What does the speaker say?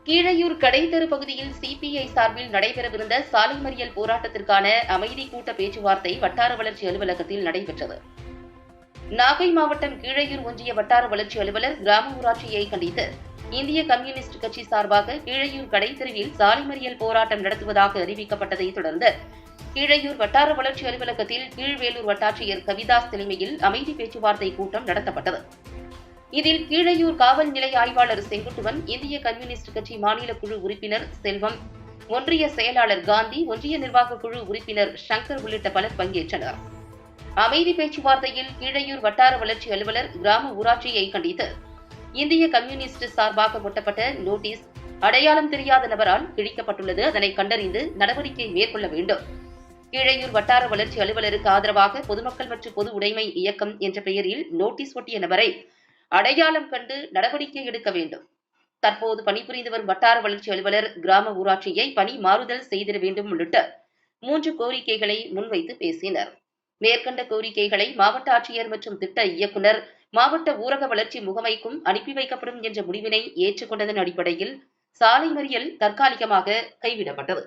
கீழையூர் கடைத்தெரு பகுதியில் சிபிஐ சார்பில் நடைபெறவிருந்த சாலை மறியல் போராட்டத்திற்கான அமைதி கூட்ட பேச்சுவார்த்தை வட்டார வளர்ச்சி அலுவலகத்தில் நடைபெற்றது. நாகை மாவட்டம் கீழையூர் ஒன்றிய வட்டார வளர்ச்சி அலுவலர் கிராம ஊராட்சியை கண்டித்து இந்திய கம்யூனிஸ்ட் கட்சி சார்பாக கீழையூர் கடைத்தெருவில் சாலை மறியல் போராட்டம் நடத்துவதாக அறிவிக்கப்பட்டதை தொடர்ந்து கீழையூர் வட்டார வளர்ச்சி அலுவலகத்தில் கீழ்வேலூர் வட்டாட்சியர் கவிதாஸ் தலைமையில் அமைதி பேச்சுவார்த்தை கூட்டம் நடத்தப்பட்டது. இதில் கீழையூர் காவல் நிலைய ஆய்வாளர் செங்குட்டுவன், இந்திய கம்யூனிஸ்ட் கட்சி மாநில குழு உறுப்பினர் செல்வம், ஒன்றிய செயலாளர் காந்தி, ஒன்றிய நிர்வாக குழு உறுப்பினர் சங்கர் உள்ளிட்ட பலர் பங்கேற்றனர். அமைதி பேச்சுவார்த்தையில் கீழையூர் வட்டார வளர்ச்சி அலுவலர் கிராம ஊராட்சியை கண்டித்து இந்திய கம்யூனிஸ்ட் சார்பாக ஒட்டப்பட்ட நோட்டீஸ் அடையாளம் தெரியாத நபரால் கிழிக்கப்பட்டுள்ளது. அதனை கண்டறிந்து நடவடிக்கை மேற்கொள்ள வேண்டும். கீழையூர் வட்டார வளர்ச்சி அலுவலருக்கு ஆதரவாக பொதுமக்கள் மற்றும் பொது உடைமை இயக்கம் என்ற பெயரில் நோட்டீஸ் ஒட்டிய நபரை அடையாளம் கண்டு நடவடிக்கை எடுக்க வேண்டும். தற்போது பணிபுரிந்து வரும் வட்டார வளர்ச்சி அலுவலர் கிராம ஊராட்சியை பணி மாறுதல் செய்திட வேண்டும் உள்ளிட்ட 3 கோரிக்கைகளை முன்வைத்து பேசினர். மேற்கண்ட கோரிக்கைகளை மாவட்ட ஆட்சியர் மற்றும் திட்ட இயக்குநர் மாவட்ட ஊரக வளர்ச்சி முகமைக்கும் அனுப்பி வைக்கப்படும் என்ற முடிவினை ஏற்றுக்கொண்டதன் அடிப்படையில் சாலை மறியல் தற்காலிகமாக கைவிடப்பட்டது.